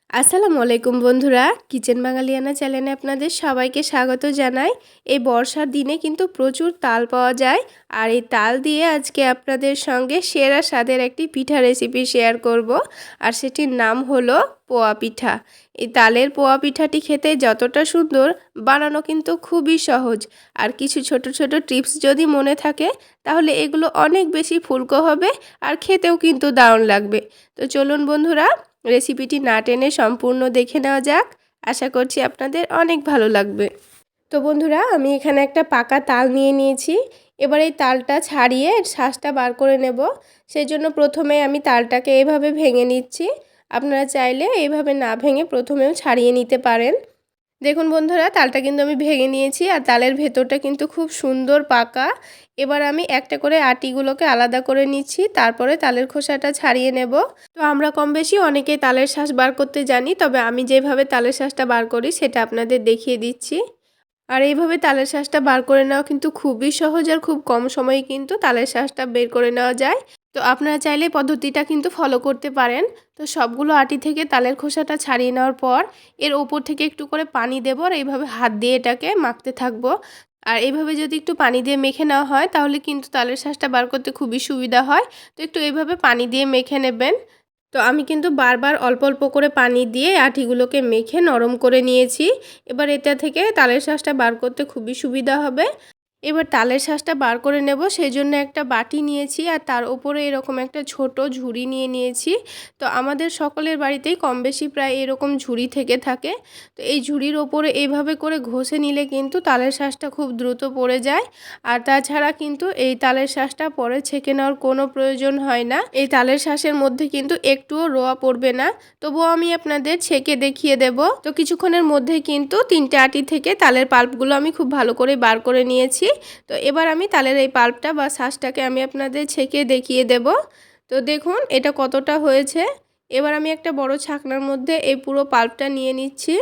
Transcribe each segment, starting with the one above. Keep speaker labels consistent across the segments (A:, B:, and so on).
A: আসসালামু আলাইকুম বন্ধুরা, কিচেন বাঙালিয়ানা চ্যানেলে আপনাদের সবাইকে স্বাগত জানাই। এই বর্ষার দিনে কিন্তু প্রচুর তাল পাওয়া যায়, আর এই তাল দিয়ে আজকে আপনাদের সঙ্গে সেরা স্বাদের একটি পিঠা রেসিপি শেয়ার করব। আর সেটির নাম হলো পোয়া পিঠা। এই তালের পোয়া পিঠাটি খেতে যতটা সুন্দর, বানানো কিন্তু খুবই সহজ। আর কিছু ছোট ছোট টিপস যদি মনে থাকে, তাহলে এগুলো অনেক বেশি ফুলকো হবে আর খেতেও কিন্তু দারুণ লাগবে। তো চলুন বন্ধুরা, রেসিপিটি না টেনে সম্পূর্ণ দেখে নেওয়া যাক। আশা করছি আপনাদের অনেক ভালো লাগবে। তো বন্ধুরা, আমি এখানে একটা পাকা তাল নিয়ে নিয়েছি। এবার এই তালটা ছাড়িয়ে শাঁসটা বার করে নেব। সেই জন্য প্রথমে আমি তালটাকে এভাবে ভেঙে নিচ্ছি। আপনারা চাইলে এইভাবে না ভেঙে প্রথমেও ছাড়িয়ে নিতে পারেন। দেখুন বন্ধুরা, তালটা কিন্তু আমি ভেঙে নিয়েছি, আর তালের ভেতরটা কিন্তু খুব সুন্দর পাকা। এবার আমি একটা করে আটিগুলোকে আলাদা করে নিচ্ছি, তারপরে তালের খোসাটা ছাড়িয়ে নেব। তো আমরা কম বেশি অনেকেই তালের শাঁস বার করতে জানি, তবে আমি যেভাবে তালের শাঁসটা বার করি সেটা আপনাদের দেখিয়ে দিচ্ছি। আর এইভাবে তালের শাঁসটা বার করে নেওয়া কিন্তু খুবই সহজ, আর খুব কম সময়ে কিন্তু তালের শাঁসটা বের করে নেওয়া যায়। তো আপনারা চাইলে পদ্ধতিটা কিন্তু ফলো করতে পারেন। তো সবগুলো আটি থেকে তালের খোসাটা ছাড়িয়ে নেওয়ার পর এর ওপর থেকে একটু করে পানি দেবো, আর এইভাবে হাত দিয়ে এটাকে মাখতে থাকবো। আর এইভাবে যদি একটু পানি দিয়ে মেখে নেওয়া হয়, তাহলে কিন্তু তালের শাঁসটা বার করতে খুবই সুবিধা হয়। তো একটু এইভাবে পানি দিয়ে মেখে নেবেন। তো আমি কিন্তু বারবার অল্প অল্প করে পানি দিয়ে আটিগুলোকে মেখে নরম করে নিয়েছি। এবার এটা থেকে তালের শাঁসটা বার করতে খুবই সুবিধা হবে। এবার তালের শাঁসটা বার করে নেব, সেই জন্য একটা বাটি নিয়েছি, আর তার উপরে এরকম একটা ছোট ঝুড়ি নিয়ে নিয়েছি। তো আমাদের সকলের বাড়িতেই কম বেশি প্রায় এরকম ঝুড়ি থেকে থাকে। তো এই ঝুড়ির ওপরে এইভাবে করে ঘষে নিলে কিন্তু তালের শাঁসটা খুব দ্রুত পড়ে যায়। আর তাছাড়া কিন্তু এই তালের শাঁসটা পরে ছেঁকে নেওয়ার কোনো প্রয়োজন হয় না। এই তালের শাঁসের মধ্যে কিন্তু একটুও রোয়া পড়বে না। তবুও আমি আপনাদের ছেঁকে দেখিয়ে দেব। তো কিছুক্ষণের মধ্যে কিন্তু 3টে আটি থেকে তালের পাল্পগুলো আমি খুব ভালো করে বার করে নিয়েছি। তো এবার আমি তালের এই পাল্পটা বা শাঁসটাকে আমি আপনাদের ছেঁকে দেখিয়ে দেব। তো দেখুন এটা কতটা হয়েছে। এবার আমি একটা বড় ছাকনার মধ্যে এই পুরো পাল্পটা নিয়ে নিচ্ছি।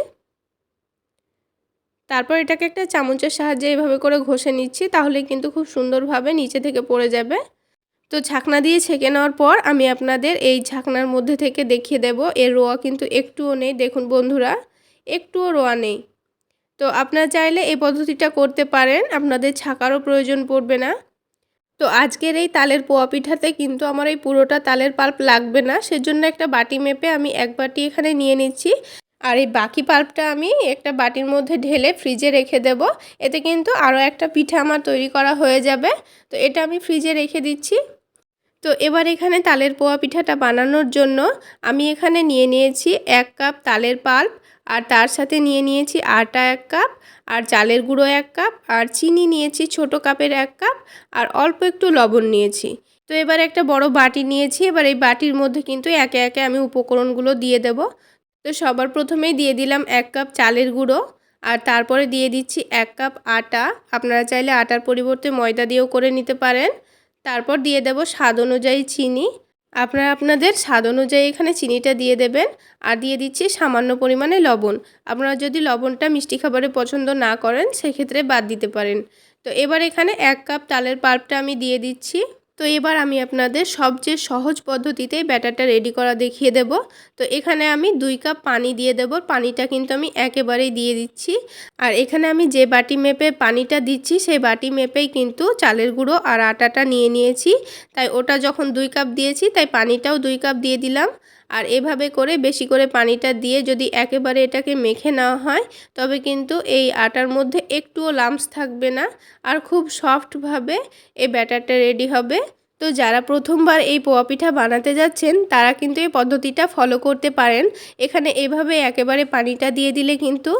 A: তারপর এটাকে একটা চামচের সাহায্যে এইভাবে করে ঘষে নিচ্ছি, তাহলে কিন্তু খুব সুন্দরভাবে নিচে থেকে পড়ে যাবে। তো ছাকনা দিয়ে ছেঁকে নেওয়ার পর আমি আপনাদের এই ছাকনার মধ্যে থেকে দেখিয়ে দেব, এর রোয়া কিন্তু একটুও নেই। দেখুন বন্ধুরা, একটুও রোয়া নেই। তো আপনারা চাইলে এই পদ্ধতিটা করতে পারেন, আপনাদের ছাকারও প্রয়োজন পড়বে না। তো আজকের এই তালের পোয়া পিঠাতে কিন্তু আমার এই পুরোটা তালের পাল্প লাগবে না, সেজন্য একটা বাটি মেপে আমি এক বাটি এখানে নিয়ে নিচ্ছি। আর এই বাকি পাল্পটা আমি একটা বাটির মধ্যে ঢেলে ফ্রিজে রেখে দেব। এতে কিন্তু আরও একটা পিঠা আমার তৈরি করা হয়ে যাবে। তো এটা আমি ফ্রিজে রেখে দিচ্ছি। তো এবার এখানে তালের পোয়া পিঠাটা বানানোর জন্য আমি এখানে নিয়ে নিয়েছি 1 কাপ তালের পাল্প, আর তার সাথে নিয়ে নিয়েছি আটা 1 কাপ, আর চালের গুঁড়ো 1 কাপ, আর চিনি নিয়েছি ছোট কাপের 1 কাপ, আর অল্প একটু লবণ নিয়েছি। তো এবার একটা বড় বাটি নিয়েছি। এবার এই বাটির মধ্যে কিন্তু একে একে আমি উপকরণগুলো দিয়ে দেব। তো সবার প্রথমেই দিয়ে দিলাম 1 কাপ চালের গুঁড়ো, আর তারপরে দিয়ে দিচ্ছি 1 কাপ আটা। আপনারা চাইলে আটার পরিবর্তে ময়দা দিয়েও করে নিতে পারেন। তারপর দিয়ে দেব স্বাদ অনুযায়ী চিনি। আপনারা আপনাদের স্বাদ অনুযায়ী এখানে চিনিটা দিয়ে দেবেন। আর দিয়ে দিচ্ছি সামান্য পরিমাণে লবণ। আপনারা যদি লবণটা মিষ্টি খাবারে পছন্দ না করেন, সেক্ষেত্রে বাদ দিতে পারেন। তো এবার এখানে 1 কাপ তালের পাল্পটা আমি দিয়ে দিচ্ছি। তো এবার আমি আপনাদের সবচেয়ে সহজ পদ্ধতিতেই ব্যাটারটা রেডি করা দেখিয়ে দেব। তো এখানে আমি 2 কাপ পানি দিয়ে দেব। পানিটা কিন্তু আমি একেবারেই দিয়ে দিচ্ছি। আর এখানে আমি যে বাটি মেপে পানিটা দিচ্ছি, সেই বাটি মেপেই কিন্তু চালের গুঁড়ো আর আটাটা নিয়ে নিয়েছি। তাই ওটা যখন 2 কাপ দিয়েছি, তাই পানিটাও 2 কাপ দিয়ে দিলাম। আর এভাবে করে বেশি করে পানিটা দিয়ে যদি একেবারে এটাকে মেখে নেওয়া হয়, তবে কিন্তু এই আটার মধ্যে একটুও লাম্পস থাকবে না, আর খুব সফটভাবে এই ব্যাটারটা রেডি হবে। তো যারা প্রথমবার এই পোয়া পিঠা বানাতে যাচ্ছেন, তারা কিন্তু এই পদ্ধতিটা ফলো করতে পারেন। এখানে এভাবে একেবারে পানিটা দিয়ে দিলে কিন্তু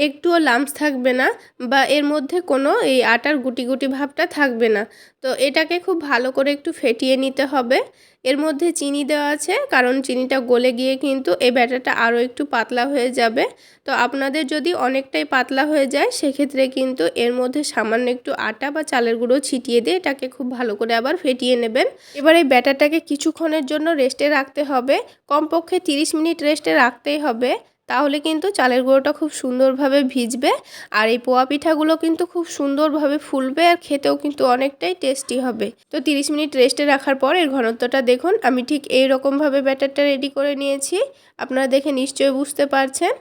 A: একটুও লাম্পস থাকবে না, বা এর মধ্যে কোনো এই আটার গুটি গুটি ভাবটা থাকবে না। তো এটাকে খুব ভালো করে একটু ফেটিয়ে নিতে হবে। এর মধ্যে চিনি দেওয়া আছে, কারণ চিনিটা গলে গিয়ে কিন্তু এই ব্যাটারটা আরও একটু পাতলা হয়ে যাবে। তো আপনাদের যদি অনেকটাই পাতলা হয়ে যায়, সেক্ষেত্রে কিন্তু এর মধ্যে সামান্য একটু আটা বা চালের গুঁড়ো ছিটিয়ে দিয়ে এটাকে খুব ভালো করে আবার ফেটিয়ে নেবেন। এবার এই ব্যাটারটাকে কিছুক্ষণের জন্য রেস্টে রাখতে হবে, কমপক্ষে 30 মিনিট রেস্টে রাখতেই হবে। তাহলে কিন্তু চালের গুঁড়োটা খুব সুন্দরভাবে ভিজবে আর এই পোয়া পিঠাগুলো কিন্তু খুব সুন্দরভাবে ফুলবে আর খেতেও কিন্তু অনেকটাই টেস্টি হবে। তো 30 মিনিট রেস্টে রাখার পর এর ঘনত্বটা দেখুন, আমি ঠিক এই রকমভাবে ব্যাটারটা রেডি করে নিয়েছি। আপনারা দেখে নিশ্চয়ই বুঝতে পারছেন।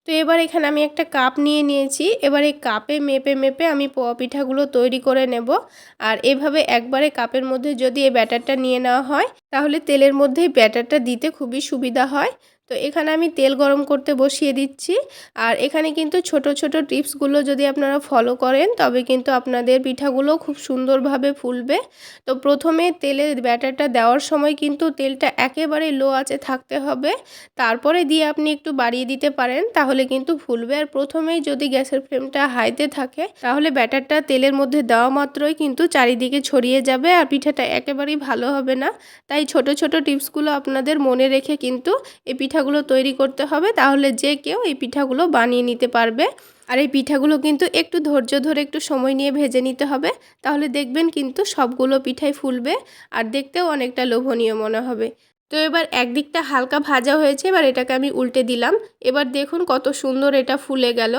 A: তো এবার এখানে আমি একটা কাপ নিয়ে নিয়েছি। এবার এই কাপে মেপে মেপে আমি পোয়া পিঠাগুলো তৈরি করে নেব। আর এভাবে একবারে কাপের মধ্যে যদি এই ব্যাটারটা নিয়ে নেওয়া হয় তাহলে তেলের মধ্যেই ব্যাটারটা দিতে খুবই সুবিধা হয়। তো এখানে আমি তেল গরম করতে বসিয়ে দিচ্ছি। আর এখানে কিন্তু ছোট ছোট টিপসগুলো যদি আপনারা ফলো করেন তবে কিন্তু আপনাদের পিঠাগুলো খুব সুন্দরভাবে ফুলবে। তো প্রথমে তেলে ব্যাটারটা দেওয়ার সময় কিন্তু তেলটা একেবারে লো আঁচে থাকতে হবে, তারপরে দিয়ে আপনি একটু বাড়িয়ে দিতে পারেন, তাহলে কিন্তু ফুলবে। আর প্রথমেই যদি গ্যাসের ফ্লেমটা হাইতে থাকে তাহলে ব্যাটারটা তেলের মধ্যে দেওয়া মাত্রই কিন্তু চারিদিকে ছড়িয়ে যাবে আর পিঠাটা একেবারেই ভালো হবে না। তাই ছোট ছোট টিপসগুলো আপনাদের মনে রেখে কিন্তু এই পিঠাগুলো তৈরি করতে হবে, তাহলে যে কেউ এই পিঠাগুলো বানিয়ে নিতে পারবে। আর এই পিঠাগুলো কিন্তু একটু ধৈর্য ধরে একটু সময় নিয়ে ভেজে নিতে হবে, তাহলে দেখবেন কিন্তু সবগুলো পিঠাই ফুলবে আর দেখতেও অনেকটা লোভনীয় মনে হবে। তো এবার একদিকটা হালকা ভাজা হয়েছে, এবার এটাকে আমি উল্টে দিলাম। এবার দেখুন কত সুন্দর এটা ফুলে গেল।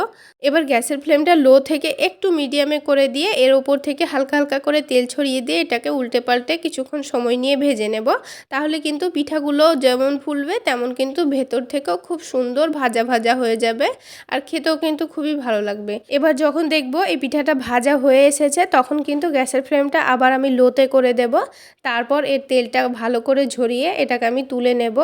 A: এবার গ্যাসের ফ্লেমটা লো থেকে একটু মিডিয়ামে করে দিয়ে এর ওপর থেকে হালকা হালকা করে তেল ছড়িয়ে দিয়ে এটাকে উল্টে পাল্টে কিছুক্ষণ সময় নিয়ে ভেজে নেব। তাহলে কিন্তু পিঠাগুলো যেমন ফুলবে তেমন কিন্তু ভেতর থেকেও খুব সুন্দর ভাজা ভাজা হয়ে যাবে আর খেতেও কিন্তু খুবই ভালো লাগবে। এবার যখন দেখব এই পিঠাটা ভাজা হয়ে এসেছে তখন কিন্তু গ্যাসের ফ্লেমটা আবার আমি লোতে করে দেব। তারপর এর তেলটা ভালো করে ঝরিয়ে এটাকে আমি তুলে নেব।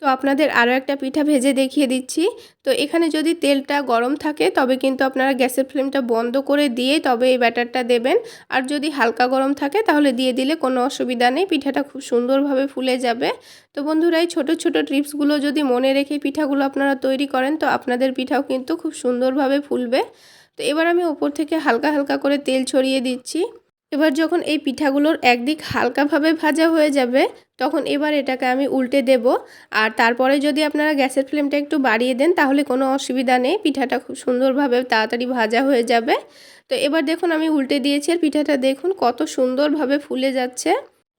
A: তো আপনাদের আরও একটা পিঠা ভেজে দেখিয়ে দিচ্ছি। তো এখানে যদি তেলটা গরম থাকে তবে কিন্তু আপনারা গ্যাসের ফ্লেমটা বন্ধ করে দিয়ে তবে এই ব্যাটারটা দেবেন। আর যদি হালকা গরম থাকে তাহলে দিয়ে দিলে কোনো অসুবিধা নেই, পিঠাটা খুব সুন্দরভাবে ফুলে যাবে। তো বন্ধুরা, এই ছোটো ছোটো টিপসগুলো যদি মনে রেখে পিঠাগুলো আপনারা তৈরি করেন তো আপনাদের পিঠাও কিন্তু খুব সুন্দরভাবে ফুলবে। তো এবার আমি ওপর থেকে হালকা হালকা করে তেল ছড়িয়ে দিচ্ছি। এবার যখন এই পিঠাগুলোর একদিক হালকাভাবে ভাজা হয়ে যাবে তখন এবার এটাকে আমি উল্টে দেব। আর তারপরে যদি আপনারা গ্যাসের ফ্লেমটা একটু বাড়িয়ে দেন তাহলে কোনো অসুবিধা নেই, পিঠাটা খুব সুন্দরভাবে তাড়াতাড়ি ভাজা হয়ে যাবে। তো এবার দেখুন আমি উল্টে দিয়েছি আর পিঠাটা দেখুন কত সুন্দরভাবে ফুলে যাচ্ছে।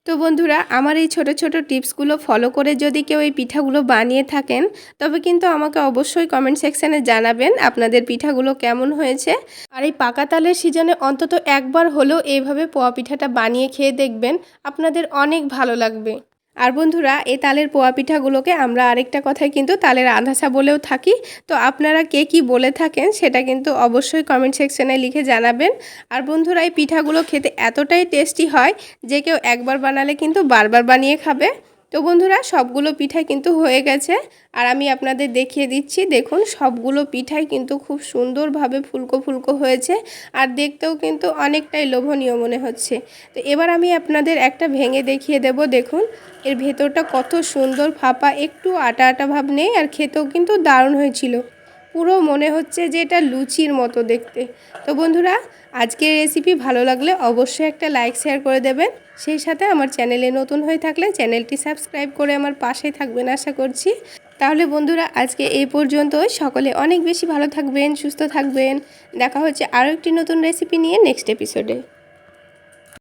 A: তো বন্ধুরা, আমার এই ছোট ছোট টিপসগুলো ফলো করে যদি কেউ এই পিঠাগুলো বানিয়ে থাকেন তবে কিন্তু আমাকে অবশ্যই কমেন্ট সেকশানে জানাবেন আপনাদের পিঠাগুলো কেমন হয়েছে। আর এই পাকা তালের সিজনে অন্তত একবার হলেও এইভাবে পোয়া পিঠাটা বানিয়ে খেয়ে দেখবেন, আপনাদের অনেক ভালো লাগবে। আর বন্ধুরা, এই তালের পোয়া পিঠাগুলোকে আমরা আরেকটা কথায় কিন্তু তালের আধাসা বলেও থাকি। তো আপনারা কে কী বলে থাকেন সেটা কিন্তু অবশ্যই কমেন্ট সেকশানে লিখে জানাবেন। আর বন্ধুরা, এই পিঠাগুলো খেতে এতটাই টেস্টি হয় যে কেউ একবার বানালে কিন্তু বারবার বানিয়ে খাবে। তো বন্ধুরা, সবগুলো পিঠাই কিন্তু হয়ে গেছে আর আমি আপনাদের দেখিয়ে দিচ্ছি। দেখুন সবগুলো পিঠাই কিন্তু খুব সুন্দরভাবে ফুলকো ফুলকো হয়েছে আর দেখতেও কিন্তু অনেকটাই লোভনীয় মনে হচ্ছে। তো এবার আমি আপনাদের একটা ভেঙে দেখিয়ে দেব। দেখুন এর ভেতরটা কত সুন্দর ফাঁপা, একটু আটা আটা ভাব নেই আর খেতেও কিন্তু দারুণ হয়েছিল। পুরো মনে হচ্ছে যে এটা লুচির মতো দেখতে। তো বন্ধুরা, আজকের রেসিপি ভালো লাগলে অবশ্যই একটা লাইক শেয়ার করে দেবেন। সেই সাথে আমার চ্যানেলে নতুন হয়ে থাকলে চ্যানেলটি সাবস্ক্রাইব করে আমার পাশেই থাকবেন আশা করছি। তাহলে বন্ধুরা, আজকে এই পর্যন্তই। সকলে অনেক বেশি ভালো থাকবেন, সুস্থ থাকবেন। দেখা হচ্ছে আরও একটি নতুন রেসিপি নিয়ে নেক্সট এপিসোডে।